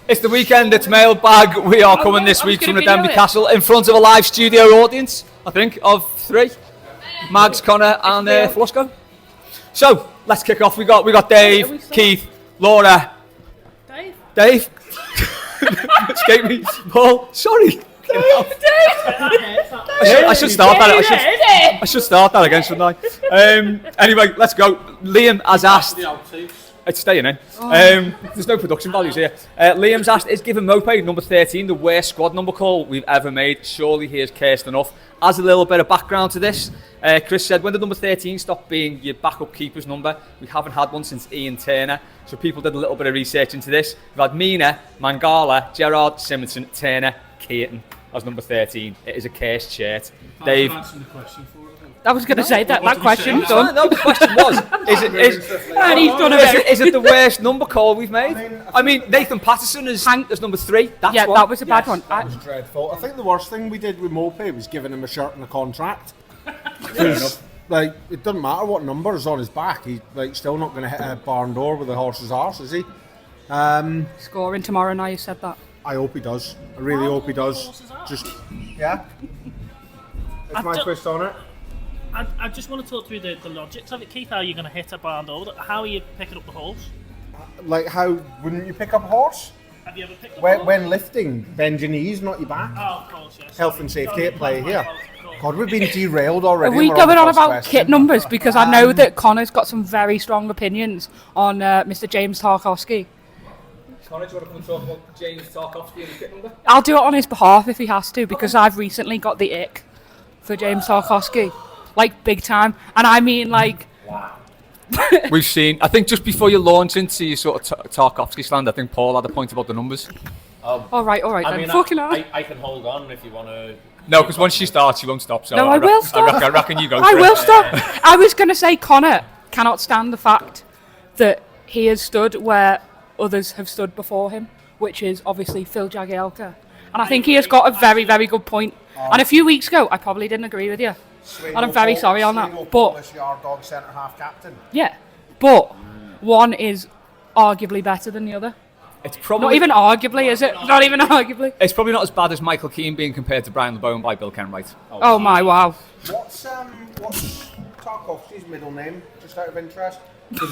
It's the weekend, it's Mailbag. We are coming this week from the Denby Castle in front of a live studio audience, I think, of 3. Mags, Connor and Flusco. So, let's kick off. We got Dave, Keith, Laura. Dave? Escape me. Paul, sorry. Dave. I should start that. I should start that again, shouldn't I? Anyway, let's go. Liam has asked. It's staying in. There's no production values here. Liam's asked, is Given Moped number 13 the worst squad number call we've ever made? Surely he is cursed enough. As a little bit of background to this, Chris said, when did number 13 stop being your backup keeper's number? We haven't had one since Ian Turner. So people did a little bit of research into this. We've had Mina, Mangala, Gerrard, Simonson, Turner, Keaton as number 13. It is a cursed shirt. Dave. Answering the question for it. I was going to say that question done. No, the question was, is it the worst number call we've made? I mean Nathan Patterson is number 3. That's one. That was a bad one. That was dreadful. I think the worst thing we did with Mope was giving him a shirt and a contract. Because, it doesn't matter what number is on his back. He's still not going to hit a barn door with a horse's arse, is he? Scoring tomorrow now, you said that. I hope he does. I really hope he does. Yeah. That's my twist on it. I just want to talk through the logics of it, Keith. How are you going to hit a barn door? How are you picking up the horse? How wouldn't you pick up a horse? Have you ever picked up a horse? When lifting, bend your knees, not your back. Oh, of course, yes. Health and safety at play here. God, we've been derailed already. Are we going on about kit numbers? Because I know that Connor's got some very strong opinions on Mr. James Tarkowski. Connor, do you want to come and talk about James Tarkowski and his kit number? I'll do it on his behalf if he has to, because I've recently got the ick for James Tarkowski. Big time. And I mean, wow. We've seen, I think just before you launch into your sort of Tarkowski stand, I think Paul had a point about the numbers. All right. I mean, I can hold on if you want to. No, because once she starts, she won't stop. So no, I will stop. I reckon you go. I will stop. I was going to say Connor cannot stand the fact that he has stood where others have stood before him, which is obviously Phil Jagielka. And I think he has got a very, very good point. And a few weeks ago, I probably didn't agree with you. And I'm very sorry on that. But dog centre half captain. Yeah, but one is arguably better than the other. It's probably not even arguably, is it? Not even arguably. It's probably not as bad as Michael Keane being compared to Brian LeBone by Bill Kenwright. Oh my wow. What's Tarkowski's middle name? Just out of interest.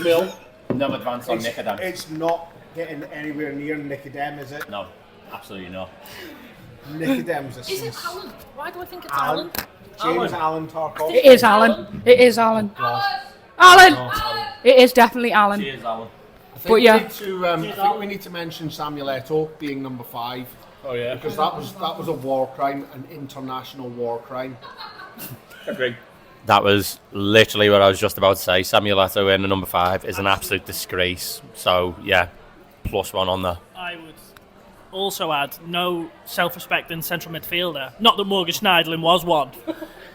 Bill. No advance on Nicodem. It's not getting anywhere near Nicodem, is it? No, absolutely not. Nicodem's a Is it Alan? Why do I think it's Alan? James Alan Tarkowski. It is Alan. It is Alan. Alan! It is definitely Alan. Cheers, Alan. I think we need to mention Samuel Eto'o being number 5. Oh yeah. Because that was a war crime, an international war crime. Agree. That was literally what I was just about to say. Samuel Eto'o in the number 5 is an absolute disgrace. So yeah, +1 on that. I would also add no self-respecting central midfielder. Not that Morgan Schneiderlin was one.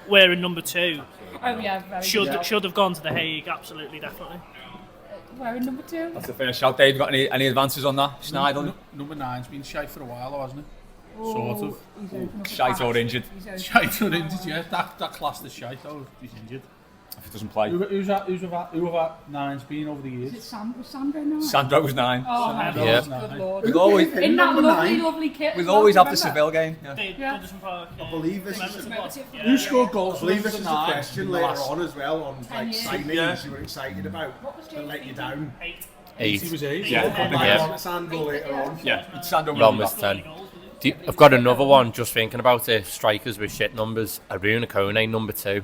Wearing number 2. Oh yeah, should have gone to The Hague. Absolutely, definitely. Wearing number 2. That's the fair shout. Dave, you got any advances on that? Schneiderlin? Number 9's been shite for a while, hasn't it? Sort of. Shite or injured? Shite or injured, yeah. That class is shite, though. He's injured. If he doesn't play. Who's that 9's been over the years? Is it was Sandro 9? Sandro was 9. Oh, yeah. Good Lord. We'll always, in that lovely kit. We'll always have the Seville game. Yeah. I believe this is Who scored goals? I believe this is a question later on as well on signings you were excited about that let you down. 8. He was 8. Yeah. Sandro later on. Yeah. Sandro Ron was 10. I've got another one, just thinking about it. Strikers with shit numbers. Aruna Kone, number 2.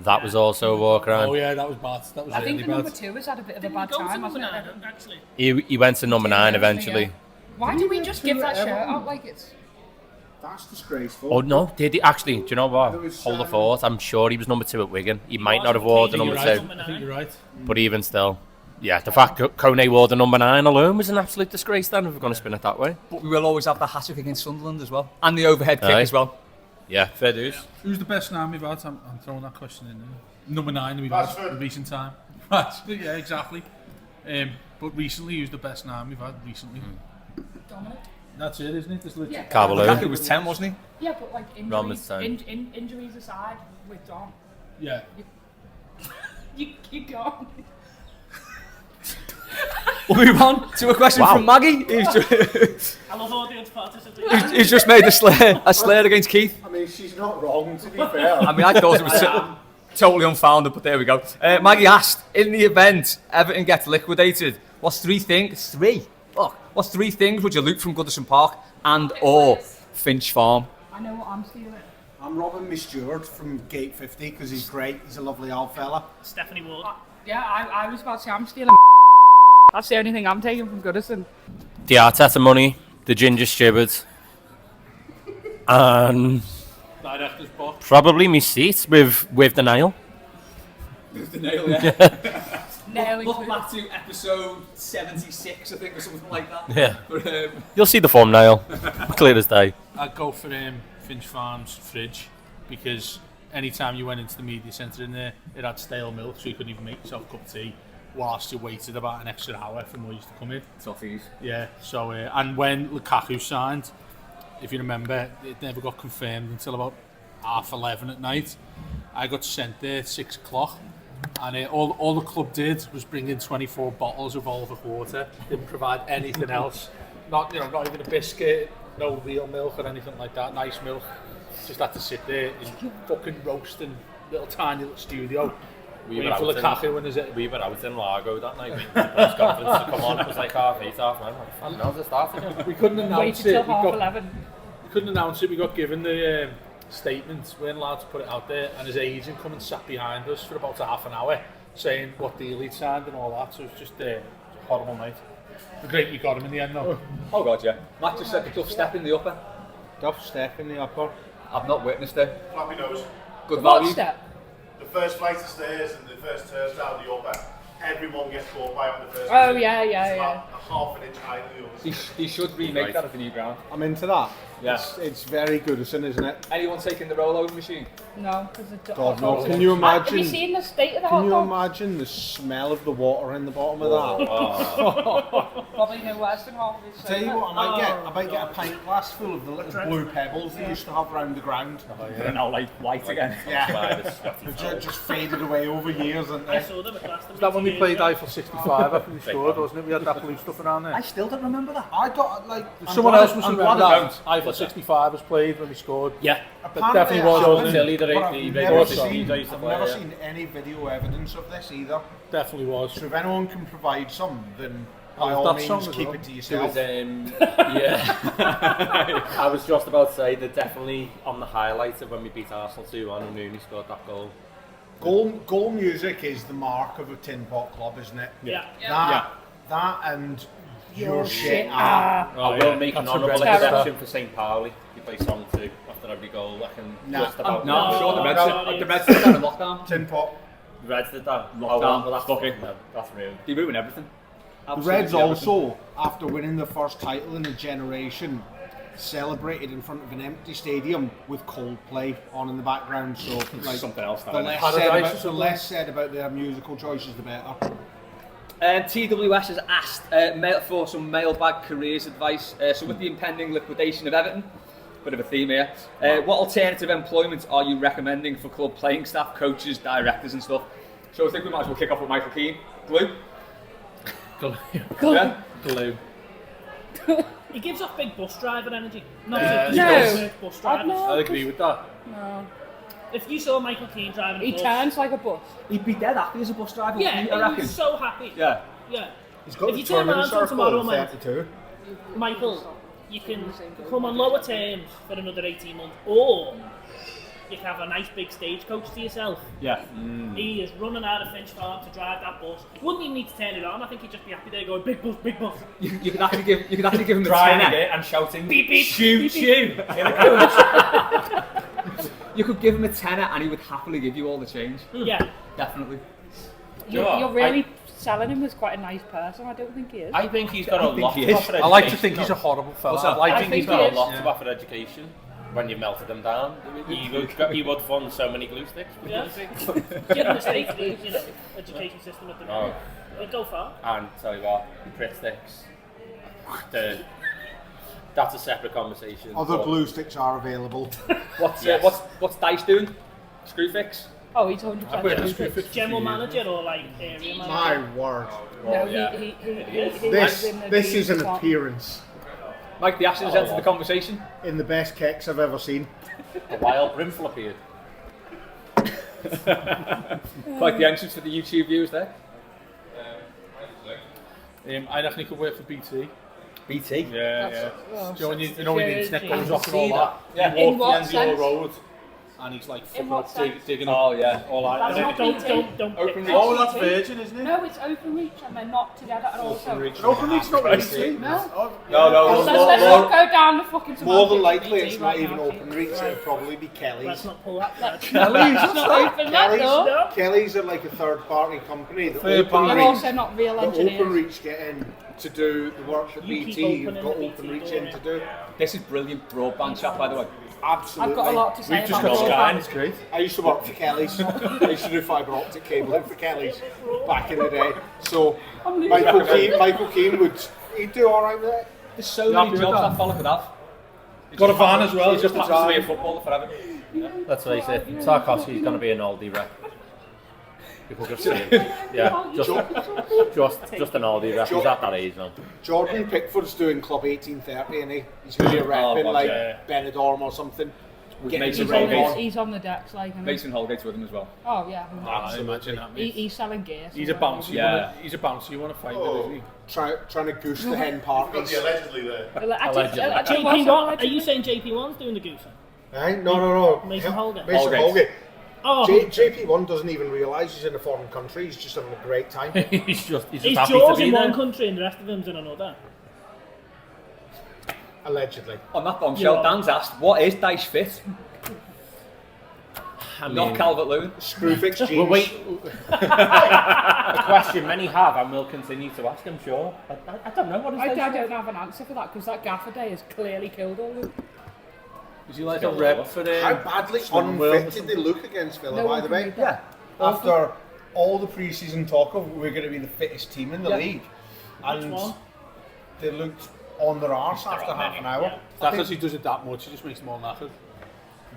That was also a war crime. Oh yeah, that was bad. That was I think really the number bad. 2 has had a bit of a bad time, hasn't it? Actually. He went to number 9 eventually. Why did we just give that shirt out like it's... That's disgraceful. Oh no, did he actually? Do you know what? Hold the thought. I'm sure he was number 2 at Wigan. He might not have worn the number 2. I think you're right. But even still, yeah, the fact that Kone wore the number 9 alone was an absolute disgrace then, if we're going to spin it that way. But we will always have the hat-trick against Sunderland as well. And the overhead kick as well. Yeah, fair dues. Who's the best 9 we've had? I'm throwing that question in there. Number 9 we've had in recent time. Yeah, exactly. But recently, who's the best 9 we've had recently? Dominic. That's it, isn't it? Just Yeah. Cavalier. Lukaku was 10, wasn't he? Yeah, but injuries aside, with Dom. Yeah. You gone. We'll move on to a question from Maggie, I love audience participation. who's just made a slur against Keith. I mean, she's not wrong, to be fair. I mean, I thought it was totally unfounded, but there we go. Maggie asked, in the event Everton gets liquidated, what's three things would you loot from Goodison Park and or Finch Farm? I know what I'm stealing. I'm robbing my steward from Gate 50 because he's great. He's a lovely old fella. Stephanie Ward. Yeah, I was about to say I'm stealing. That's the only thing I'm taking from Goodison. The Arteta money, the ginger steward, and Director's box. probably me seat with the nail. The nail, yeah. Nail Look included. back to episode 76, I think, or something like that. Yeah. But, You'll see the thumbnail, clear as day. I'd go for Finch Farm's fridge because anytime you went into the media centre in there, it had stale milk, so you couldn't even make yourself a cup of tea whilst you waited about an extra hour for Moyes to come in. toffees. Yeah, so, and when Lukaku signed, if you remember, it never got confirmed until about 11:30 at night. I got sent there at 6 o'clock, and all the club did was bring in 24 bottles of Volvic water. Didn't provide anything else. Not even a biscuit, no real milk or anything like that. Nice milk. Just had to sit there in fucking roasting tiny little studio. Waiting for Lukaku and We were out in Largo that night waiting for the press conference to come on. It was like 8:30, 9:30. I don't know, it's starting. we couldn't announce Waited it. till We half got- 11. We couldn't announce it. We got given the statement. We weren't allowed to put it out there. And his agent come and sat behind us for about half an hour, saying what deal he'd signed and all that. So it was just a horrible night. Great, we got him in the end, though. Oh god, yeah. Matt just said the duff step in the upper. Duff step in the upper. I've not witnessed it. Flappy nose. Good What value. step? The first flight of stairs and the first turnstile, the upper. Everyone gets caught by it on the first Oh, visit. yeah, It's yeah, about a half an inch higher than the others. He should remake that as the new ground. I'm into that. Yeah. It's very Goodison, isn't it? Anyone taking the rollover machine? No, because the God, no. hot Can you dogs- Have you imagine? seen the state of the Can hot you dog? imagine the smell of the water in the bottom of that? Probably no worse than half of it. Tell you what, I might get a pint glass full of the little blue pebbles they used to have around the ground. They're now like white again. Yeah, they've just faded away over years, and I saw them at Glastonbury. Was that when we 2 played years ago. Eiffel 65 after we scored, wasn't it? We had that blue stuff around there. still don't remember that. I got like Someone else must I'm remember glad that. Eiffel 65 was played when we scored. Yeah. Apparently definitely it was, happened, wasn't Silly, but the I've radio never station seen- used to I've play never it. seen any video evidence of this either. Definitely was. So if anyone can provide some, then by Oh, all that song means as keep well. it to There yourself. was, yeah. I was just about to say that definitely on the highlights of when we beat Arsenal 2-1 and Rooney scored that goal. Goal music is the mark of a tin pot club, isn't it? Yeah. That and your shit. shit. I will make an That's honourable horrendous. exception for St. Pauli. He plays song 2 after every goal. I can Nah, just about... No, I'm sure the Reds No. the Reds did that in lockdown. Tin pot. Reds did that. Lockdown. Well, that's fucking... No, that's rude. They ruin everything. The Absolutely Reds everything. also, after winning the first title in a generation, celebrated in front of an empty stadium with Coldplay on in the background. So, like, Something else, the that, less, Paradise said or about, the something. less said about their musical choices, the better. TWS has asked for some mailbag careers advice. So with the impending liquidation of Everton, bit of a theme here, what alternative employment are you recommending for club playing staff, coaches, directors and stuff? So I think we might as well kick off with Michael Keane. Glue? Yeah? Glue. He gives off big bus driver energy. Not Yeah, to he does. bus I'd drivers. know. I agree with that. No. If you saw Michael Keane driving a He bus, turns like a bus. He'd be dead happy as a bus driver, yeah, I he reckon. was so happy. Yeah. Yeah. He's got If the you turn turning around to him circle tomorrow, in man, 32. Michael, you can come on lower terms for another 18 months, or you can have a nice big stagecoach to yourself. Yeah. He is running out of Finch Farm to drive that bus. Wouldn't even need to turn it on. I think he'd just be happy there going, big bus, big bus. You could actually give him a Driving tenner. it and shouting, Beep, beep, shoo, beep, beep. shoo, in a coach. You could give him a tenner and he would happily give you all the change. Yeah. Definitely. you know what? You're really selling him as quite a nice person. I don't think he is. I think he's got a lot he to is. offer I like to education, think he's a though. horrible fella. What's that? I I think think he's got he a is. lot to offer education when you melted him down. He would fund so many glue sticks. Yeah. Given the state of the education system at the moment, it'd go far. And tell you what, Pritt sticks. That's a separate conversation. Other but glue sticks are available. What's Yes. what's Dice doing? Screwfix? Oh, he's I've been a 100% Screwfix General for manager or like area manager? My word. No, yeah. he This was in the this is an department. appearance Mike, the Ashes entered the conversation. in the best kicks I've ever seen. A wild brimful appeared. Quite the entrance for the YouTube viewers there. I definitely could work for BT. BT. Yeah. Well, Do you know when the internet goes off and see all that? that. You In walk what the end of your sense? road and he's like fucking what up, sense? digging up Oh yeah. all that. That's not Don't Open pick reach. that. Oh, that's Virgin, isn't it? No, it's open reach and they're not together at all. So Openreach not BT. no. No. Let's not go down the fucking More than semantics likely, of it's BT not right even now, Openreach. It'll probably be Let's Kelly's. not pull that card. Kelly's. It's not open that though. Kelly's are like a third-party company. The They're Openreach, also not real the engineers. Openreach get in to do the work that You keep BT have opening got the BT Openreach door, in yeah. to do. This is brilliant broadband chat, by the way. Absolutely. I've got a lot to say We've just about got Sky and broadband. it's great. I used to work for Kelly's. I used to do fibre optic cabling for Kelly's back in the day. So Michael Keane he'd do all right with it. There's so You many happy with jobs that? that fella could have. Got a van as well, He just just to happens to be a drive. footballer forever. Let's face it, Tarkowski's going to be an Aldi rep. People just say, yeah, just an Aldi rep. He's at that age now. Jordan Pickford's doing Club 1830 and he's going to be a rep in God, like yeah. Benidorm or something. With Getting Mason his ring Holgate. on. He's on the decks, like. I mean, Mason Holgate's with him as well. oh yeah. I imagine that, mate. He's selling gear. He's a somewhere. bouncer. Yeah. He's a bouncer you want to fight with, isn't he? Trying to goose the hen Got parties. the allegedly there. Allegedly. JP1, are you saying JP1's doing the goosing? Eh? No. Mason Holgate. Mason Holgate. Holgate. Oh, JP1 doesn't even realise he's in a foreign country. He's just having a great time. he's just he's happy to Jaws be in there. one country and the rest of them's in another. Allegedly. On that bombshell, Yeah. Dan's asked, what is Dice Fit? I mean, Not Calvert-Lewin. Screwfix jeans. well, wait. A question many have and will continue to ask, I'm sure. I don't know what is I that. don't have an answer for that because that gaffer day has clearly killed all of them. Is he like a rep for How the... badly Swindon World or unfit did they look against Villa, No by one the can way? read that. Yeah. After all the pre-season talk of we're going to be the fittest team in the league, and one? they looked on their arse after half an hour. That's because he does it that much, he just makes them all knackered.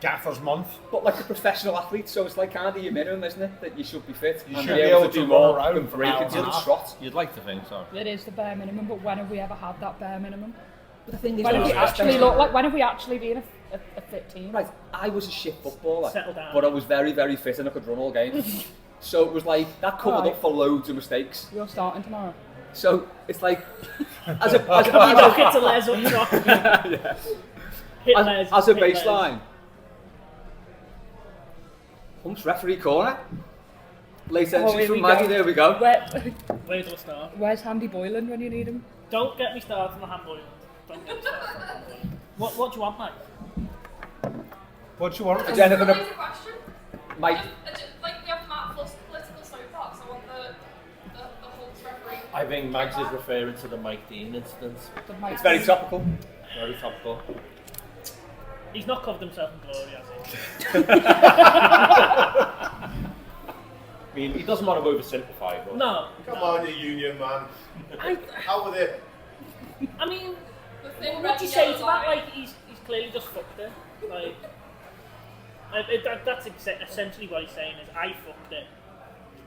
Gaffer's month. But like a professional athlete, so it's like kind of your minimum, isn't it? That you should be fit. You and should be be able able to do to more run around than for break an hour into and a the half. trot. You'd like to think so. It is the bare minimum, but when have we ever had that bare minimum? But the thing is, When have we though, actually looked like? When have we actually been a fit team? right, I was a shit footballer, Settle down. but I was very, very fit and I could run all games. So it was like, that covered Right. up for loads of mistakes. You're starting tomorrow. So it's like, as a Look, it's a Les up top. Hit Les. as a hit Les. baseline, Hump's referee corner. Late Oh, entry here from we Maggie, go. there we go. Where do I start? Where's Handy Boylan when you need him? Don't get me started on the handball. Don't get me started on the handball. What do you want, mate? What do you want? Is anything Can I raise a question? Mike, Like we have Matt Fuss political soapbox. I want the Hulk's referee. I think Mags is referring to the Mike Dean incident. it's very topical. Very topical. He's not covered himself in glory, has he? I mean, he doesn't want to oversimplify, but No. Come on, you union man. Out with it. I mean, The thin what red would you say yellow to that? line. Like, he's clearly just fucked it. Like, that's essentially what he's saying is, I fucked it.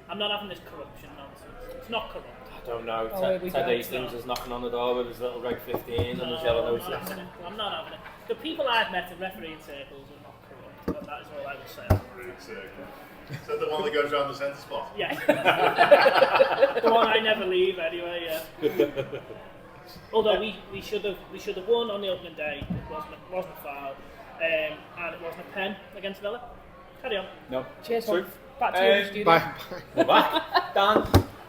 I'm not having this corruption nonsense. It's not corrupt. I don't know. Oh, here we Ted go. Hastings is knocking on the door with his little Reg 15 and his yellow I'm notice. not having it. I'm not having it. The people I've met in refereeing circles are not corrupt. That is all I will say. Is that the one that goes round the centre spot? Yeah. The one I never leave anyway, yeah. Although we should have won on the opening day. It wasn't a foul. And it wasn't a pen against Villa. Carry on. No. Cheers, Sweet. Hulk. Back to you, studio. Bye.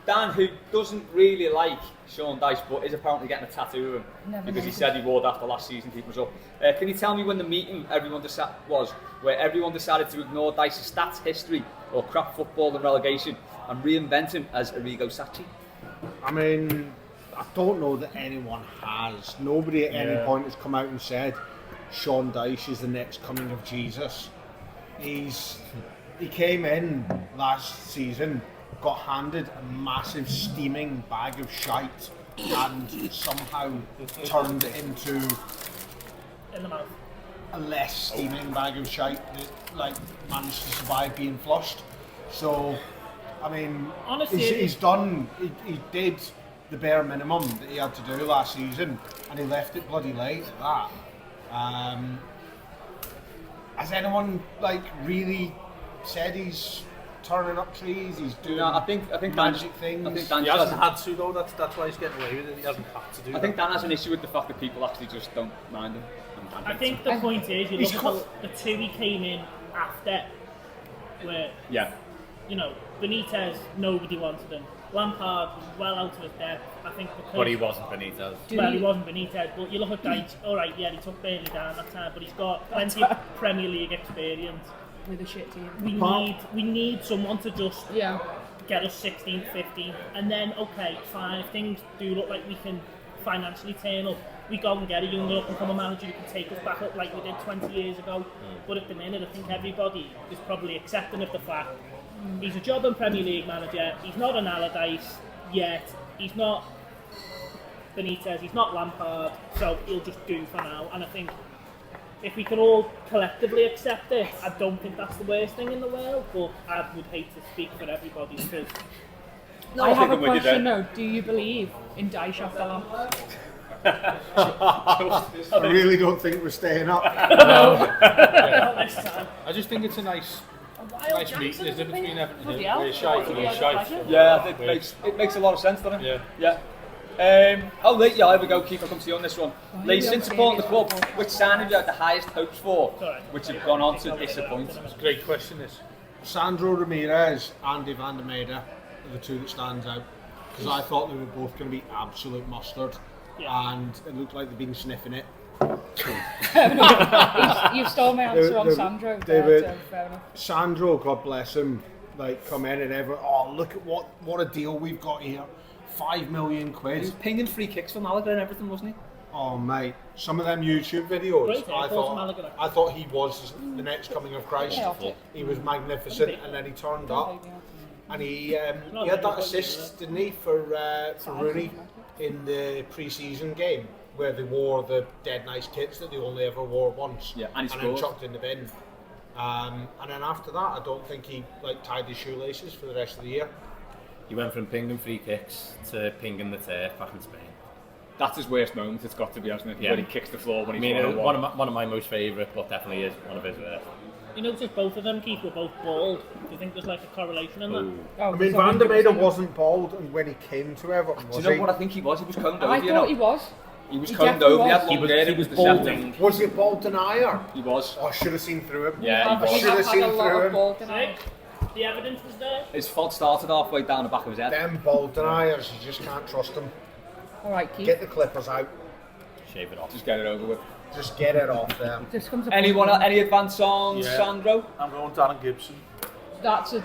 Dan, who doesn't really like Sean Dyche, but is apparently getting a tattoo of him Never because he mind. said he wore that after last season, keep us up. Can you tell me when the meeting was where everyone decided to ignore Dyche's stats, history, or crap football and relegation and reinvent him as Arrigo Sacchi? I mean, I don't know that anyone has. Nobody at any point has come out and said Sean Dyche is the next coming of Jesus. He came in last season, got handed a massive steaming bag of shite and somehow turned it into In the mouth. a less steaming bag of shite that like managed to survive being flushed. So, I mean, Honestly, he's done. He did the bare minimum that he had to do last season, and he left it bloody late at that. Has anyone like really said he's turning up trees? He's doing I think magic things. I think Dan He hasn't had to though. That's why he's getting away with it. He hasn't had to do. I think Dan has an issue with the fact that people actually just don't mind him. I think the point is, you look at the two he came in after, where you know, Benitez, nobody wanted him. Lampard was well out of his depth. I think because. But he wasn't Benitez. Well, he wasn't Benitez, but you look at Dyche. All right, yeah, he took Burnley down that time, but he's got plenty of Premier League experience. With a shit team. We need someone to just Yeah. get us 16th, 15th, and then okay, fine. If things do look like we can financially turn up, we go and get a younger up-and-coming manager who can take us back up like we did 20 years ago. But at the minute, I think everybody is probably accepting of the fact he's a jobbing Premier League manager. He's not an Allardyce yet. He's not Benitez. He's not Lampard. So he'll just do for now. And I think if we can all collectively accept it, I don't think that's the worst thing in the world. But I would hate to speak for everybody because. I have a question though. Do you believe in Dyche after Lampard? I really don't think we're staying up. This time. I just think it's a nice meeting, isn't it, between Everton and Bloody Hill? hell. We're shite and he's shite. Yeah, it makes a lot of sense, doesn't it? Yeah. Lee, here we go. Keep come to you on this one. Lee, since supporting the club, which signing have you had the highest hopes for, which have gone on to disappoint? It's a great question, this. Sandro Ramirez, Andy van der Meijden are the two that stands out because I thought they were both going to be absolute mustard, and it looked like they've been sniffing it. You stole my answer on Sandro. Fair enough. Sandro, God bless him, like come in and everyone, oh look at what a deal we've got here, £5 million. He was pinging free kicks for Malaga and everything, wasn't he? Oh mate, some of them YouTube videos, Great Malaga. I thought he was the next coming of Christ. He was magnificent, and then he turned up, and he had that assist, didn't he, for Rooney in the pre-season game where they wore the dead nice kits that they only ever wore once, and then chucked in the bin. And then after that, I don't think he tied his shoelaces for the rest of the year. He went from pinging free kicks to pinging the turf back in Spain. That's his worst moment, it's got to be, hasn't it? Yeah. When he kicks the floor when he's one of my most favourite, but definitely is one of his worst. You notice both of them, Keith, were both bald. Do you think there's like a correlation in that? Oh, I mean, Van der Meijden wasn't bald, and when he came to Everton, was Do you know what I think he was? He was combed over, I thought he was. He was He combed definitely over, he had was. long hair, he was balding. Was he a bald denier? He was. Oh, I should have seen through him. Yeah, He should have had seen a lot through of him. ball tonight. The evidence was there. His fault started halfway down the back of his head. Them bald deniers, you just can't trust them. All right, Keith. Get the clippers out. Shave it off. Just get it over with. Just get it off them. This comes up Anyone, any advance on Yeah. Sandro? I'm going Darren Gibson. That's a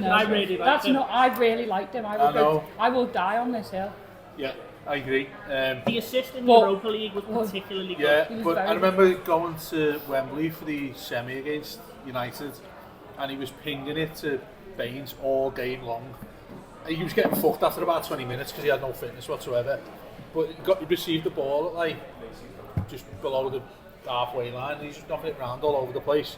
no. I really liked him. I really liked him. I will die on this hill. Yeah, I agree. The assist in the But- Europa League was particularly good. Yeah, He was but very I remember going to Wembley for the semi against United, and he was pinging it to Baines all game long. He was getting fucked after about 20 minutes because he had no fitness whatsoever. But he received the ball at just below the halfway line, and he's just knocking it around all over the place.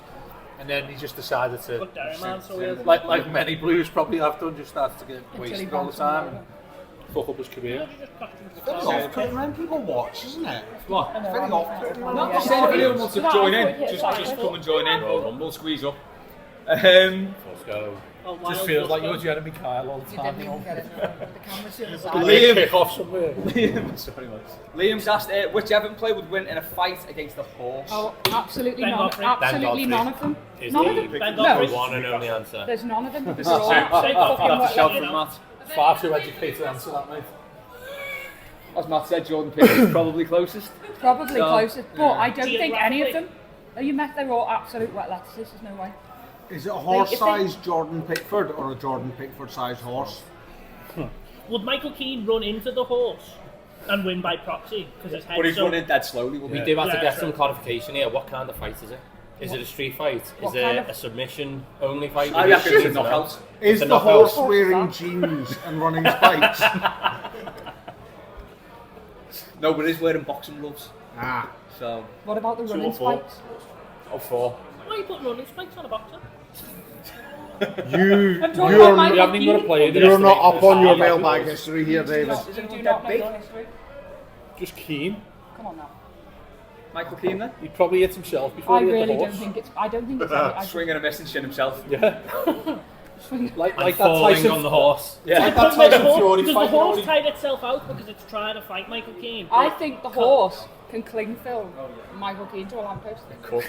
And then he just decided to, But Darren Man, so weird. like many Blues probably have done, just started to get Until he wasted all the bounced time him and fuck up his career. It's off-putting when people watch, isn't it? What? It's very off-putting. I'm not saying if anyone wants to join in, just come and join in. We'll squeeze up. Let's go. Just feels like you're Jeremy Kyle all the You time. didn't You even know? get it. The camera's the other side. Liam. Kick off somewhere. Liam's asked which Everton player would win in a fight against a horse. Oh, absolutely Ben none. Godfrey. Absolutely Ben none of them. Is None of the them. Ben No, Godfrey. one and only answer. there's none of them. This They're is all it. absolute fucking That's a wet shout letters. from Matt. Far too educated answer that, mate. As Matt said, Jordan Pickford is probably closest. Probably So, closest, but I don't think any of Geographically. them. You met they're all absolute wet lettuces. There's no way. Is it a If they- horse-sized Jordan Pickford or a Jordan Pickford-sized horse? Would Michael Keane run into the horse and win by proxy? Because his head's But he's so... running dead slowly. We do have to Yeah, get some right. clarification here. What kind of fight is it? Is it a street fight? Is What it kind of- a submission only fight? I reckon it's a knockout. Is a the knockout. horse wearing jeans and running spikes? No, but he's wearing boxing gloves. Ah. So, What about the running or four. spikes? Oh, 4. Why are you putting running spikes on a boxer? You, I'm talking you're, about Michael You haven't even got to Keane. play it. you're not up on your Yeah. mailbag history here, David. You do not know your history. Just Keane. Come on now. Michael Keane then? He probably hit himself before I he hit really the don't horse. think it's. I don't think it's. I Swinging a miss and shin himself. Yeah. like And that falling Tyson on the horse. Yeah. Like that Tyson Fury Does the fight. horse tire itself out because it's trying to fight Michael Keane? I think the horse can cling film Michael Keane to a lamppost. Cool.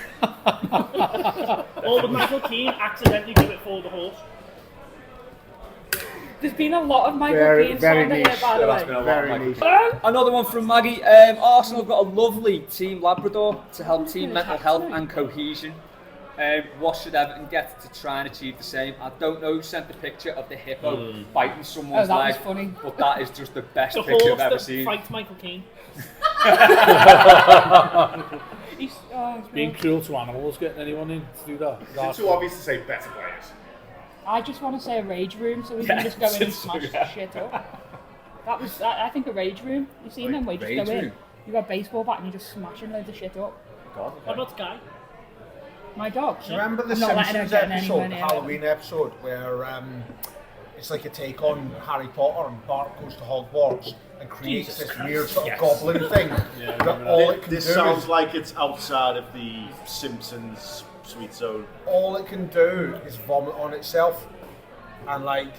Or would Michael Keane accidentally do it for the horse? There's been a lot of Michael Very- Keane very slander here, niche. by the That's been way. a lot, Very Michael. niche. Another one from Maggie. Arsenal have got a lovely team Labrador to help team mental health and cohesion. What should Everton get to try and achieve the same? I don't know who sent the picture of the hippo biting someone's Oh, that leg, was funny. but that is just the best The picture horse I've ever that seen. fights Michael Keane. He's, Being cruel to animals, getting anyone in to do that. It's too obvious to say better players. I just want to say a rage room so we Yeah, can just go in and just- smash yeah. shit up. That was, I think, a rage room. You've seen them where you just Rage go in, room? you got a baseball bat and you're just smashing loads of shit up. God, What about Sky? My dog. Do you remember the I'm not letting her Simpsons get in anywhere episode, the near it. Halloween episode, where it's like a take on Harry Potter and Bart goes to Hogwarts and creates Jesus this Christ. weird sort of goblin thing that all it can This do sounds is, like it's outside of the Simpsons sweet zone. all it can do is vomit on itself, and like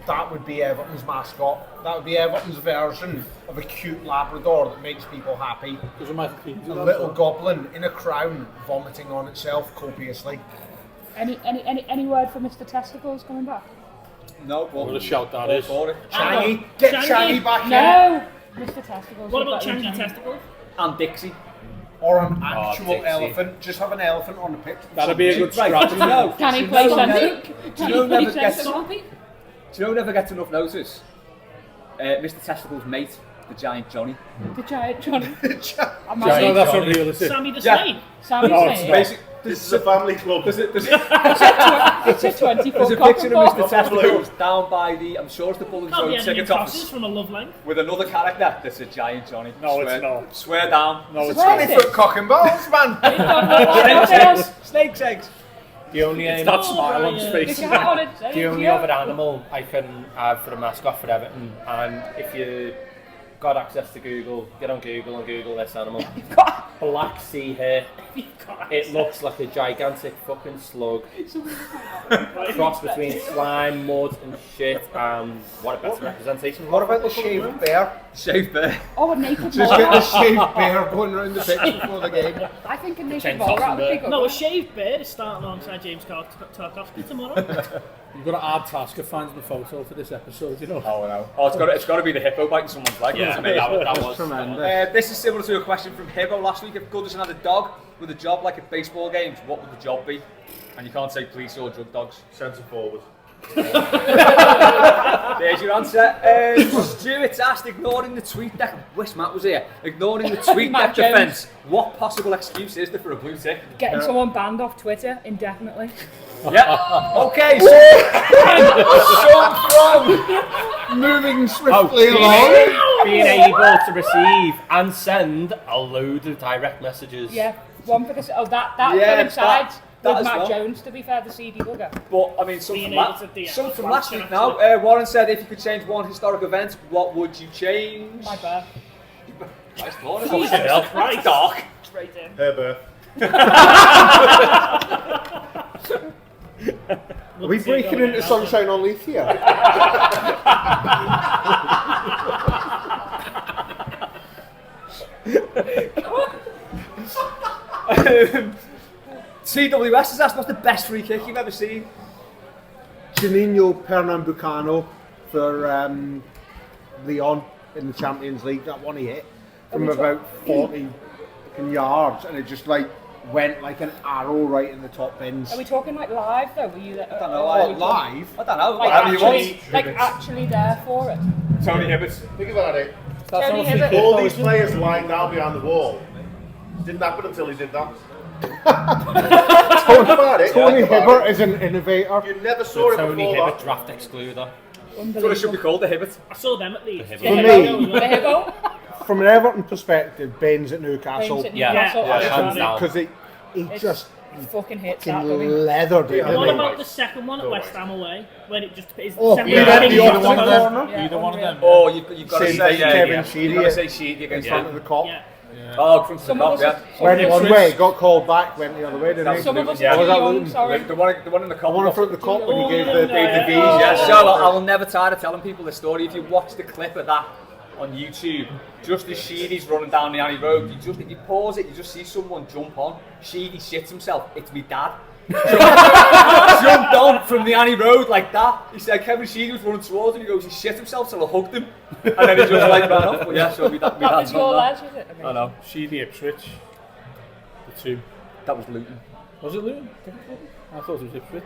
that would be Everton's mascot. That would be Everton's version of a cute Labrador that makes people happy. Because of Michael Keane. A little goblin in a crown vomiting on itself copiously. Any word for Mr. Testicles coming back? no, What a but shout that all is. for it. Changy, get Changy. Changy back in. No! Mr. Testicles. What you've about got him, Changy Changy. Testicles? And Dixie. Or an actual Dixie. elephant. Just have an elephant on the pitch. That'd be a good Right, strategy. no. Can he Do you play know centre? never- Can do you he know play never gets- centre? Do you know who never gets enough notice? Mr. Testicles' mate, the giant Johnny. The giant Johnny. I No, might that's not real, is it? Sammy the Yeah. Snake? Sammy No, it's saying. not. Basic, This is a family club. there's a It's a 24 There's a cock picture and of ball. Mr. Testicles down by the, I'm sure it's the Bull and Can't be Road any ticket crosses office, from a love length. with another character that's a giant Johnny. No, it's Swear- not. Swear down. No, it's Swear not. it. 20-foot cock and balls, man. Snake's eggs. Snake's eggs. The only It's that smile on his Brian. face. The cat on it. The only other animal I can have for a mascot for Everton, and if you got access to Google, get on Google and Google this animal. Black sea hare. It looks like a gigantic fucking slug. Cross between slime, mud and shit. What a better representation. What about the shaved bear? Shaved bear. Oh, a naked Just get mole. the shaved bear going around the pitch before the game. I think a naked James mole rat would be Hotzenberg. good. No, a shaved bear is starting alongside James Tarkovsky tomorrow. You've got to add task of finding the photo for this episode, you know. Oh no. Oh, it's got to be the hippo biting someone's leg. Yeah, That's amazing. that was Tremendous. This is similar to a question from Hippo last week. If Goodison had a dog with a job like at baseball games, what would the job be? And you can't say police or drug dogs. Centre forward. There's your answer. Stuart's asked, ignoring the tweet deck. Wish Matt was here. Ignoring the tweet Matt deck Jones. defence, what possible excuse is there for a blue tick? Getting someone banned off Twitter indefinitely. Yeah. Okay. So, Moving swiftly along. being able to receive and send a load of direct messages. Yeah, one for the. Oh, that Yeah, coincides that with as Matt well. Jones, to be fair, the CD bugger. but I mean, some Being from, able to DM some from the last question, week now. Warren said, if you could change one historic event, what would you change? My birth. Nice thought. Jesus Christ. Dark. Straight in. Her birth. Are we breaking into Sunshine on Leith here? TWS has asked, what's the best free kick you've ever seen? Juninho Pernambucano for Leon in the Champions League. That one he hit from about 40 fucking yards, and it just like went like an arrow right in the top bins. Are we talking like live though? Were you there? I don't know, Oh, live? I don't know. Like Whatever you actually, want. like actually there for it. Tony Hibbert. Think about it. Tony Hibbert. All these players lying down behind the wall. Didn't happen until he did that. Think about it. Tony Think about Hibbert is an innovator. it. You never saw it Tony before Hibbert that. draft excluder. That's what it should be called, the Hibbert. I saw them at Leeds. The For Hibbo. me, The Hibbo. from an Everton perspective, Baines at Newcastle. Baines at Yeah, Newcastle. yeah, I hands agree. down. Because he just fucking hates that, doesn't he? Leathered it. What didn't about the second one at West Ham away? When it just is Oh, second yeah, one the in other one the there. corner? Yeah, Either one of unreal. them. Oh, you've got to Same say thing, Kevin You've Sheedy got to say Sheedy against in front of him. the cop. Yeah. Oh, from the Some cop, of yeah. us, Went one way, got called back, went the other way, didn't he? some of us Yeah. are Was too that young, Luton? sorry. The one in the The cop. one in front of the cop when he gave the Oh, David V's. yeah. Yeah, so I will never tire of telling people this story. If you watch the clip of that on YouTube, just as Sheedy's running down the Annie Road, if you pause it, you just see someone jump on. Sheedy shits himself. It's me dad. Jumped on from the Annie Road like that. He said Kevin Sheedy was running towards him. He goes, he shit himself, so I hugged him. And then he just like ran off. But yeah, so me That dad's was your on that. lads, was it? I know. Sheedy Ipswich. The two. That was Luton. Was it Luton? I thought it was Ipswich.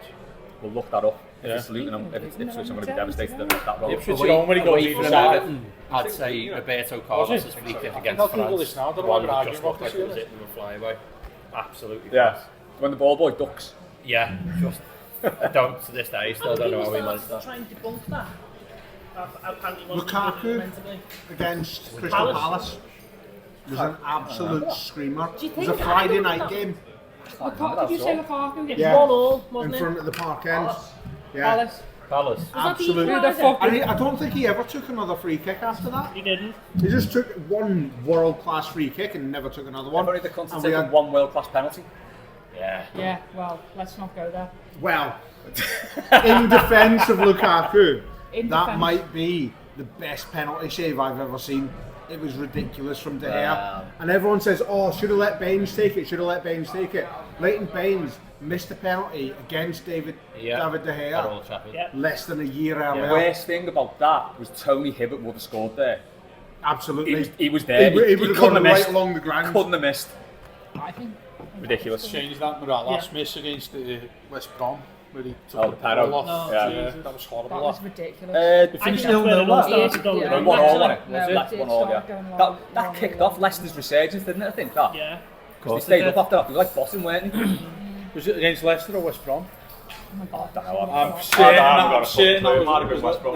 We'll look that up. If Yeah. it's Luton, if it's Ipswich, I'm going to be devastated that that role. Ipswich at home when he goes Away even from better. Everton, I'd say Roberto Carlos' free kick against I'll Google France. this now, I don't know One why we're that just arguing looked about like it this, was hitting them a flyaway. Absolutely Yeah. class. When the ball boy ducks. Yeah, just I don't to this day. Still don't know how he managed that. Try and debunk that. Apparently it wasn't Lukaku mentally. against Crystal Palace was an absolute screamer. you It was a think- Friday night game Did you say Lukaku? It's Yeah. 1-1, in wasn't it? front of the park end. Yeah, Palace. Palace. absolutely. Who the fuck? And I don't think he ever took another free kick after that. He didn't. He just took one world-class free kick and never took another one. Only the cunt And to we take had, one world-class penalty. Yeah. Yeah, well, let's not go there. well, in defence of Lukaku, In that defence. might be the best penalty save I've ever seen. It was ridiculous from De Gea. Wow. And everyone says, oh, should have let Baines take it, should have let Baines take it. Leighton Baines missed a penalty against David De At Gea Old Trafford. Yeah. less than a year The earlier. worst thing about that was Tony Hibbert would have scored there. Absolutely. He was there. He would have couldn't gone have right missed. along the ground. Couldn't have missed. I think. Ridiculous. Changed that with that last Yeah. miss against West Brom, where he Oh, took the the penalty. ball off. Oh, Yeah. Jesus. That was horrible. That was ridiculous. They I finished think that's where it 0-0 all last. started going Yeah. They wrong. won all, wasn't it? No, Was it it? did Won all, start yeah. going That, wrong. that kicked off Leicester's resurgence, didn't it? I think that. Yeah. Because they stayed up after that. They were like bossing, weren't they? Was it against Leicester or West Brom? Oh my God. I'm certain that was West Brom.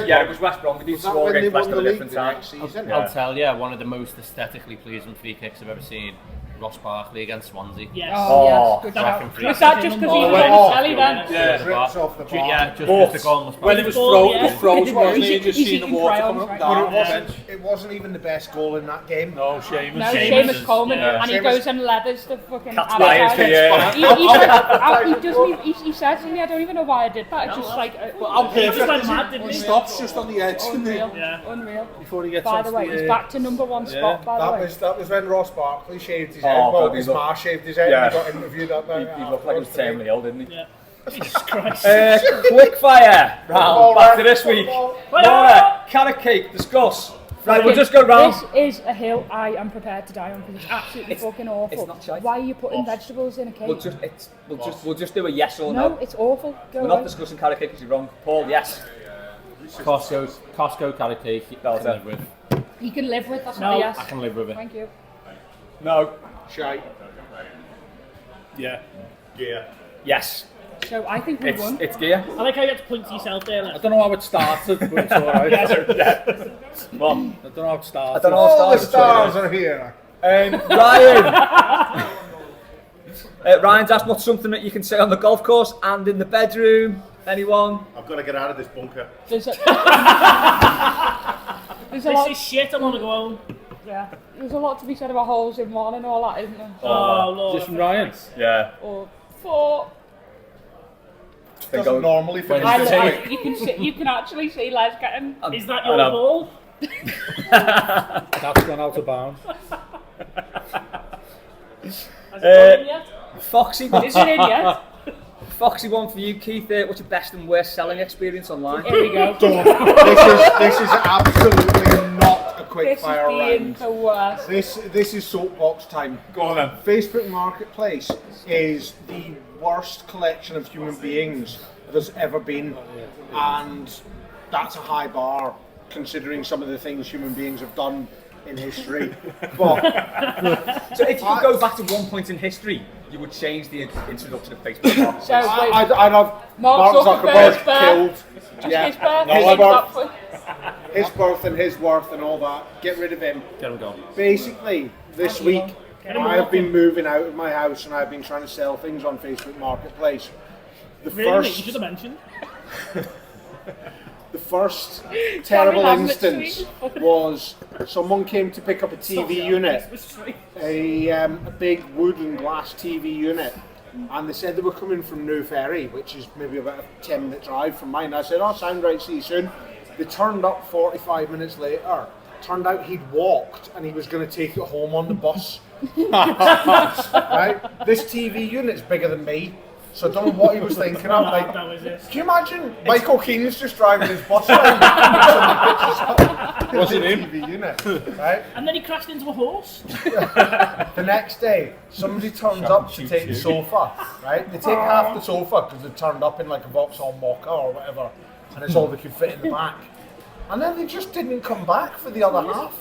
Yeah, it was West Brom. We did Was that score when they against West won at the a league different the time. next season? I'll tell you, one of the most aesthetically pleasing free kicks I've ever seen. Ross Barkley against Swansea. Yes. Oh, yes, good Cracking shout. free Was kick. that just because he was went on off, telly then? Yeah. Trips off the bar. Yeah, just But the goal was when it was Goal, yeah. froze, wasn't it? You He's just seen the eating water crayons, coming up right? and But down. it wasn't, it wasn't even the best goal in that game. No, Seamus. No, Seamus Seamus Coleman, yeah. and he Seamus- goes and leathers the fucking Cat's bias, advertiser. yeah. He says to me, I don't even know why I did that. It's just like, He just went mad, didn't He he? stops just on the edge, didn't he? unreal, Yeah. unreal. Before he gets By off the way, he's back to number one spot, by the That way. was when Ross Barkley shaved his Oh, head. Well, God, his he looked- ma shaved his head Yeah. and he got interviewed at that. He looked like he was terminally ill, didn't he? Yeah. Jesus Christ. Quick fire round. Back to this week. Well, Laura, carrot cake, discuss. Right, we'll just go round. This is a hill I am prepared to die on because it's absolutely fucking awful. it's not shite. Why are you putting vegetables in a cake? We'll just do a yes or No, no. it's awful. Go We're not away. discussing carrot cake because you're wrong. Paul, yes. Costco carrot cake. I That was can it. live with. You can live with that's No. not a yes. I can live with it. Thank you. No. Shite. Yeah. Yeah. Yes. So I think we won. It's gear. I like how you had to point to yourself there. I Like, don't know how it started, but it's alright. I Well, don't know how it started. I don't know All how the stars are here. Ryan. Ryan's asked what's something that you can say on the golf course and in the bedroom. Anyone? I've got to get out of this bunker. There's a, there's a this lot. is shit, I want to go home. Yeah, there's a lot to be said about holes in one and all that, isn't there? Oh, Lord. Just from Ryan. Yeah. Or four. Doesn't normally finish this week. You can actually see Les getting. Is that I your know. ball? That's gone out of bounds. Has it gone in yet? Foxy. Is it in yet? Foxy one for you, Keith. What's your best and worst selling experience online? Here we go. This is absolutely not a quick This is fire being round. the worst. This is soapbox time. Go on then. Facebook Marketplace is the worst collection of human beings there's ever been, and that's a high bar considering some of the things human beings have done in history. But So if you could go back to one point in history, you would change the introduction of Facebook Marketplace. So wait, I'd have Mark Zuckerberg's Zuckerberg birth. killed. Yeah. his birth. No, his I've got- birth- His birth and his worth and all that. Get rid of him. Get him gone. Basically, this week I have been moving out of my house and I've been trying to sell things on Facebook Marketplace. The Really? You should have mentioned. The first terrible Hamlet instance Street. was someone came to pick up a TV unit, a big wood and glass TV unit, and they said they were coming from New Ferry, which is maybe about a 10-minute drive from mine. I said, "Oh, sound right, see you soon." They turned up 45 minutes later. Turned out he'd walked and he was going to take it home on the bus. Right? This TV unit's bigger than me, so I don't know what he was thinking of. Like, That was it. can you imagine Michael Keane's just driving his bus around? Wasn't him. TV unit, right? And then he crashed into a horse. The next day, somebody turns up to take the sofa, right? They take half the sofa because they turned up in like a Vauxhall Mocha or whatever, and it's all they could fit in the back. And then they just didn't come back for the other half.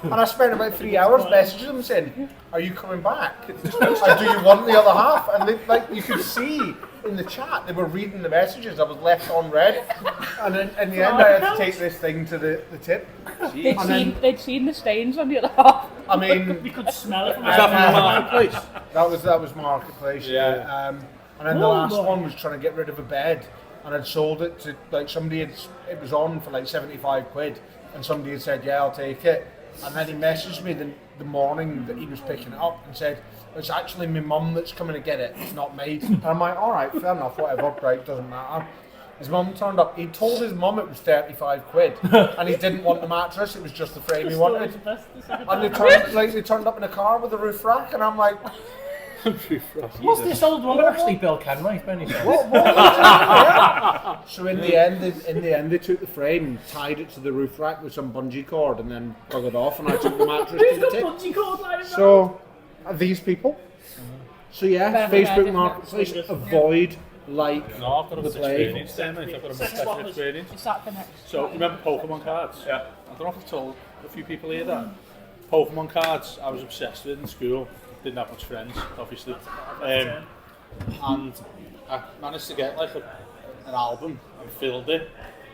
And I spent about 3 hours messaging them saying, "Are you coming back? Or do you want the other half?" And they, like you could see in the chat, they were reading the messages. I was left on red. And then in the end, I had to take this thing to the tip. They'd seen the stains on the other half. I mean, You could smell it from Is that from the marketplace? that was Marketplace. Yeah. And then the last one was trying to get rid of a bed. And I'd sold it to, like, it was on for like 75 quid, and somebody had said, "Yeah, I'll take it." And then he messaged me the morning that he was picking it up and said, "It's actually my mum that's coming to get it, it's not me." And I'm like, "Alright, fair enough, whatever, right, doesn't matter." His mum turned up, he told his mum it was 35 quid, and he didn't want the mattress, it was just the frame he wanted. And they turned up in a car with a roof rack, and I'm like, Was this old one actually Bill Kenwright, Benny? So in the end, they took the frame, tied it to the roof rack with some bungee cord, and then dug it off. And I took the mattress to the tip. Bungee cord like that. So these people. So yeah, Very Facebook bad, Marketplace. Avoid like No, I've got a the much plague. experience there, mate. I've got a much better experience. Is that the next? So, remember Pokemon cards? Yeah. I don't know if I've told a few people here that. Pokemon cards, I was obsessed with in school. Didn't have much friends, obviously. And I managed to get like an album and filled it.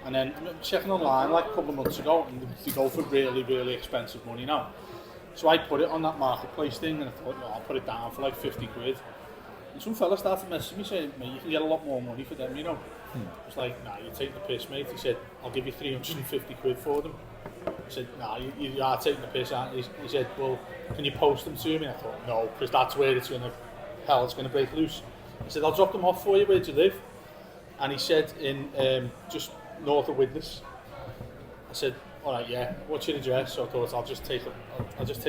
And then checking online like a couple of months ago, and they go for really, really expensive money now. So I put it on that marketplace thing, and I thought, I'll put it down for like 50 quid. And some fella started messaging me saying, "Mate, you can get a lot more money for them, you know." I was like, "Nah, you take the piss, mate." He said, "I'll give you 350 quid for them." I said, "Nah, you are taking the piss, aren't you?" He said, "Well, can you post them to me?" I thought, "No, because that's where it's going to break loose." He said, "I'll drop them off for you, where do you live?" And he said, in just north of Widnes. I said, "Alright, yeah, what's your address?" So I thought, I'll just take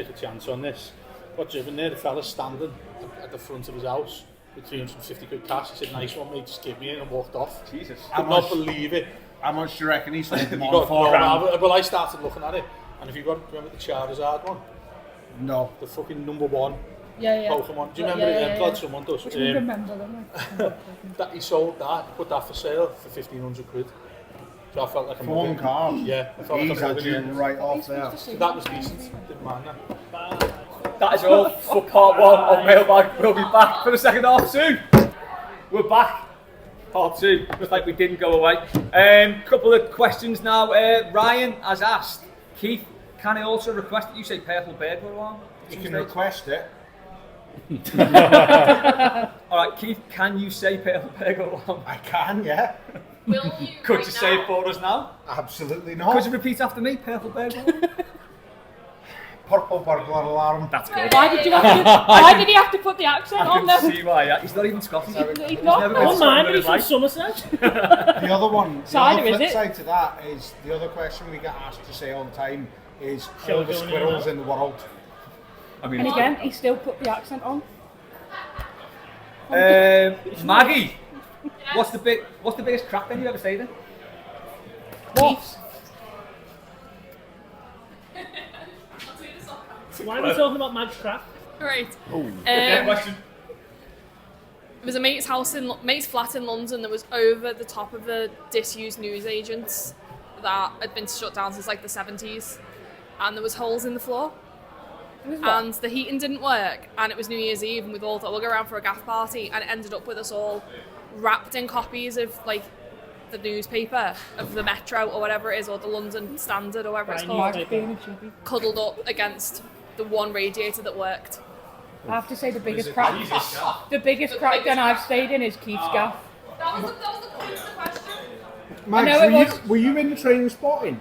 a chance on this. Got driven there, the fella's standing at the front of his house with 350 quid cash. He said, "Nice one, mate, just give me it," and walked off. Jesus. Could not believe it. How much do you reckon he sold them You on got, for? well, I started looking at it, and if you remember the Charizard one, No. the fucking number one Yeah. Pokemon. Do you remember it? I'm glad someone does. Which we remember them. That he sold that, he put that for sale for 1,500 quid. So I felt like a For one mugger. card. Yeah, I felt He's like a had mugger. you right off there. So that was decent. Didn't mind that. That is all for part one of Mailbag. We'll be back for the second half soon. We're back. Part two. Looks like we didn't go away. Couple of questions now. Ryan has asked, Keith, can I also request that you say Purple Burglar alarm? You can request it. Alright, Keith, can you say Purple Burglar alarm? I can, yeah. Will you? Could right you say now? it for us now? Absolutely Could not. you repeat after me? Purple Burglar? Purple burglar alarm. That's good. Why did you have to? Why did he have to put the accent I on can there? see why. Yeah. He's not even Scottish. He's not. never been Oh man, but he's from Right. Somerset. The other one, the Cider, other is flip it? side to that is the other question we get asked to say all the time is Shall all we the go in squirrels now? in the world. I mean, And again, he still put the accent on. Maggie, what's the biggest crap thing you've ever stayed in? What? I'll do this off. Why are we talking about Mag's crap? Right. Question. There was a mate's flat in London that was over the top of a disused newsagents that had been shut down since like the 70s, and there was holes in the floor, and the heating didn't work, and it was New Year's Eve, and we'd all thought we'll go around for a gaff party, and it ended up with us all wrapped in copies of like the newspaper of the Metro or whatever it is, or the London Standard or whatever it's Right, called, newspaper. Being a chippy. cuddled up against the one radiator that worked. I have to say the biggest crack den I've stayed in is Keith's gaff. That was the point of the question. Max, know it was. were you in the train spotting?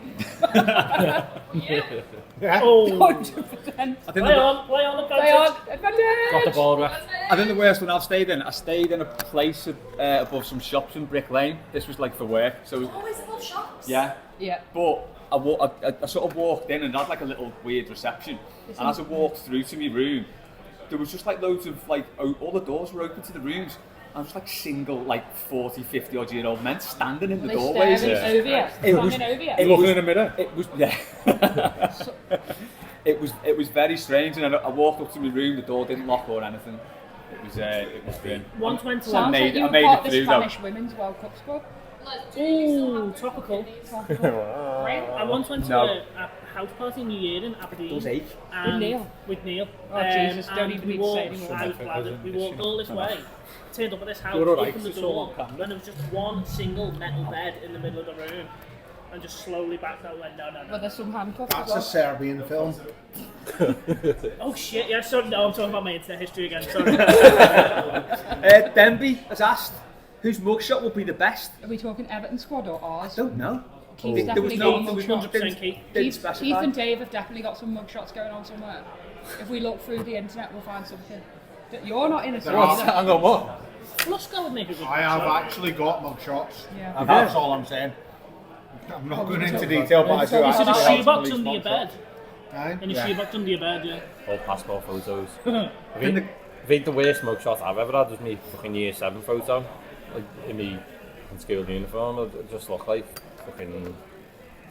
Yeah. Oh, 100%. I think play the, on the They are context. advantage. Got the ball right. I think the worst one I've stayed in, I stayed in a place above some shops in Brick Lane. This was like for work, so Always above shops. yeah. Yeah. But I sort of walked in and had like a little weird reception. And as I walked through to my room, there was just like loads of like, all the doors were open to the rooms. And just like single, like 40, 50 odd year old men standing in the They doorways. staring over you. Standing over you. Looking in the mirror. It was, yeah. it was very strange. And I walked up to my room, the door didn't lock or anything. It was great. 120. Sounds made- like you I were made part it of the through, though. Spanish Women's World Cup squad. Ooh, topical. I once went to No. a house party in New Year in Aberdeen. Those ache. With Neil? With Neil. Oh, Jesus, don't and even we need to say walked, anymore. I was glad we walked all this way. Turned up at this house, You're all right, opened the it's all door, on camera. and there was just one single metal bed in the middle of the room. And just slowly backed out and went, no. But there's some handcuffs That's as a well. Serbian film. Oh shit, yeah, sorry, no, I'm talking about my internet history again, sorry. Denby has asked, whose mugshot will be the best? Are we talking Everton squad or ours? I don't know. Keith's There was definitely no, got there was mugshots. didn't- Keith. didn't Keith specify. and Dave have definitely got some mugshots going on somewhere. If we look through the internet, we'll find something. You're not in a are. squad. Hang on, what? Flusco would make a good I have shot. actually got mugshots. Yeah. That's all I'm saying. I'm not going into detail, but I do Is it actually a have shoebox police under your bed? mugshots. In your shoebox under your bed, yeah. All passport photos. I think the worst mugshot I've ever had was me fucking year 7 photo. Like in me in school uniform. It just looked like fucking,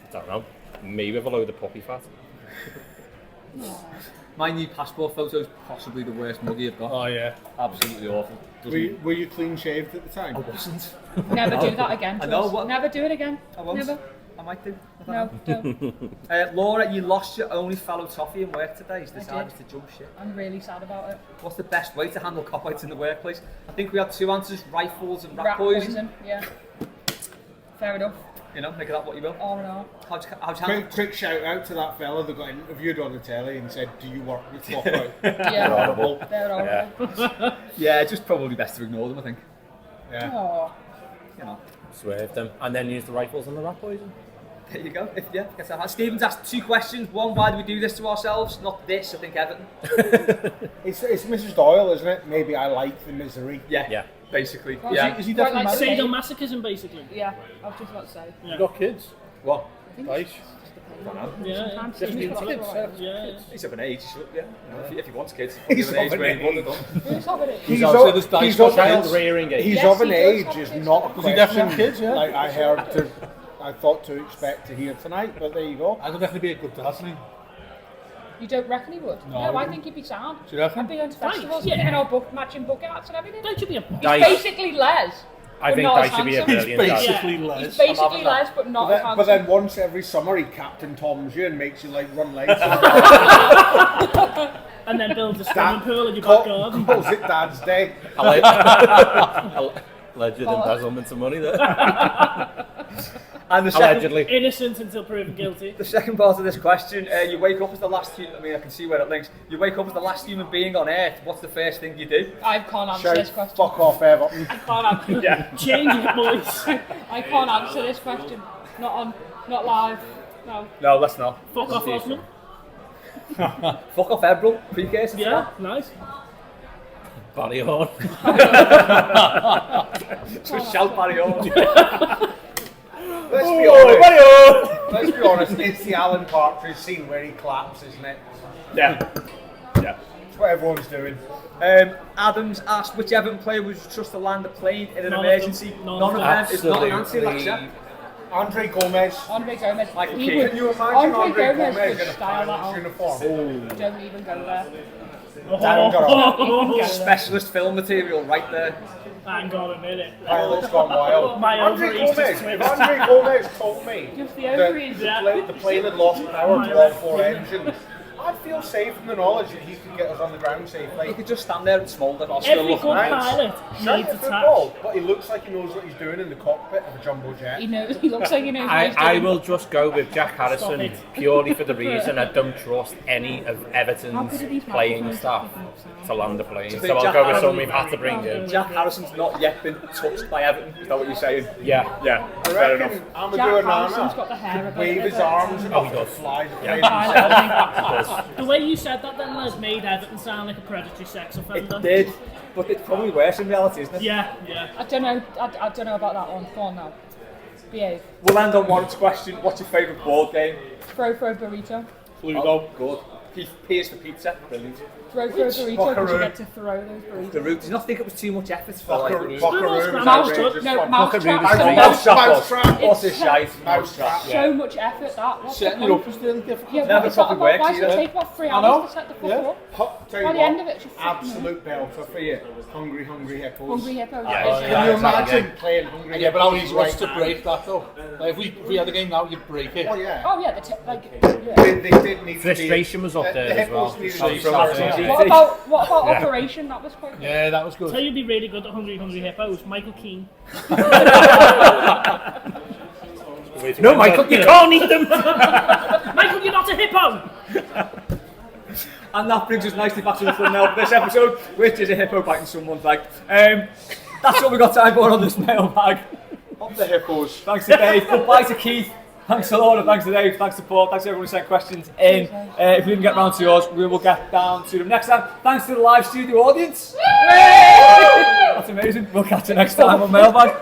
I don't know, me with a load of puppy fat. My new passport photo is possibly the worst muggy I've got. Oh yeah. Absolutely awful. Were you clean shaved at the time? I wasn't. Never do that again. I know, Trust. what- Never do it again. I won't. Never. I might do. I No, don't know. don't. Laura, you lost your only fellow toffee in work today. He's decided to jump ship. I'm really sad about it. What's the best way to handle cop-outs in the workplace? I think we had two answers: rifles and rat Rat poison. yeah. Fair enough. You know, make of that what you will. All in all. How'd you handle? Quick shout out to that fella that got interviewed on the telly and said, "Do you work with Flockout?" Yeah. Horrible. They're horrible. Yeah, just probably best to ignore them. I think. Yeah. Aw. You know. Swerved them. And then used the rifles and the rat poison. There you go. Guess that. Stephen's asked two questions. One, why do we do this to ourselves? Not this. I think Everton. It's Mrs. Doyle, isn't it? Maybe I like the misery. Yeah. Basically. Well, Yeah. Is he Quite definitely like married? Sadomasochism, basically. Yeah, I was just about to say. You got kids? What? Nice. Yeah, Sometimes Just it's kids, not right. yeah. He's of an age. He should, yeah. You know, if he wants kids, He's of an age of where an he wouldn't have age. done. Who's having it? He's also of- this dice he's got of Child kids. rearing age. He's Yes, of an he does age have is kids. not a he question. definitely have kids, yeah? Like I thought to expect to hear tonight, but there you go. I could definitely be a good dad, isn't he? You don't reckon he would? No, I I wouldn't. think he'd be sound. Do you reckon? I'd be going to festivals, yeah. getting our matching book arts and everything. Don't you be a... Dice. Basically Les. I but think not Dice as should be a handsome. brilliant dad. Basically, He's Les. basically Les, but not as But then handsome. once every summer he Captain Toms you and makes you like run late. And then builds a swimming pool in your back garden. Calls it Dad's Day. Alleged embezzlement of money there. And the second, Allegedly. Innocent until proven guilty. the second part of this question, you wake up as the last human, I mean, I can see where it links. You wake up as the last human being on Earth. What's the first thing you do? I can't answer Shout, this question. fuck off, Everton. I can't answer. Change it, boys. I can't answer this question. Not live. No. No, let's not. Fuck off, Osman. Fuck off, Ebril. Precursor to Yeah, nice. Barry Horn. that. Just shout Barry Orr. Let's be honest. Let's be honest. It's the Alan Partridge scene where he claps, isn't it? Yeah. Yeah. That's what everyone's doing. Adams asked which Everton player would you trust to land a plane in an None of emergency. them. None of them is not an answer, Absolutely. like that. Andre Gomez. Andre Gomez. Michael He Keane. would- Can you imagine Andre Andre Gomez Gomez would in a style that pilot's on. uniform? Don't even go there. Darren Garrett. Even go there. Specialist film material right there. Hang on a minute. Pilot's gone wild. My Andre ovaries Gomez. just If Andre Gomez told me Just the that ovaries. the plane had lost power to all four engines, I'd feel safe in the knowledge that he could get us on the ground safely. He could just stand there and smoulder. I'll still Every look good nice. pilot Shite needs at a football, tax. but he looks like he knows what he's doing in the cockpit of a jumbo jet. He knows. He looks like he knows what he's I doing. will just go with Jack Harrison it. purely for the reason I don't trust any of How Everton's good are these playing microphones staff picking up sound? to land the plane. think So I'll Jack go with Harrison- someone we've had to bring in. Jack Harrison's not yet been touched by Everton. Is that what you're saying? Yeah. Yeah, I fair reckon enough. Amadou Jack Harrison's Onana got the hair could of wave a- his arms and Oh, he does. fly the plane I himself. The way you said that then, Les, made Everton sound like a predatory sex offender. It did, but it's probably worse in reality, isn't it? Yeah, yeah. don't know. I don't know about that one. Go on now. Behave. We'll end on Warren's question. What's your favourite board game? Throw for a burrito. Pluto. Good. Peas for pizza. Brilliant. Throw for a burrito because you get to throw those burritos. The root. Did you not think it was too much effort for like... Buckaroo. Mouse, no, mouse Mouse trap. trap. What's this shite? Mouse trap. So much effort that. What's the Setting it point? up is really difficult. Yeah, Never but it's not fucking about, works why does it either. take about 3 I know. hours to set the fuck Yeah. up? Tell you By the what, end of it, it's just absolute belter for you. Hungry Hippos. Hungry Hippo. Yeah, Can you imagine playing Hungry Yeah, but how Hippos easy was right to now? break that though? Like if we had a game now, you'd break it. Oh yeah. Oh yeah, yeah. They did need Frustration to be, was up the there as well. Hippos needed From to be Arsenal. What about Operation? That was quite good. Yeah, that was good. So you'd be really good at Hungry Hippos. Michael Keane. No, Michael, you can't eat them. Michael, you're not a hippo! And that brings us nicely back to the thumbnail of this episode, which is a hippo biting someone's leg. That's what we've got time for on this mailbag. Up the Hippos. Thanks to Dave. Goodbye to Keith. Thanks to Laura. Thanks to Dave. Thanks to Paul. Thanks to everyone who sent questions in. If we didn't get round to yours, we will get down to them next time. Thanks to the live studio audience. That's amazing. We'll catch you next time on Mailbag.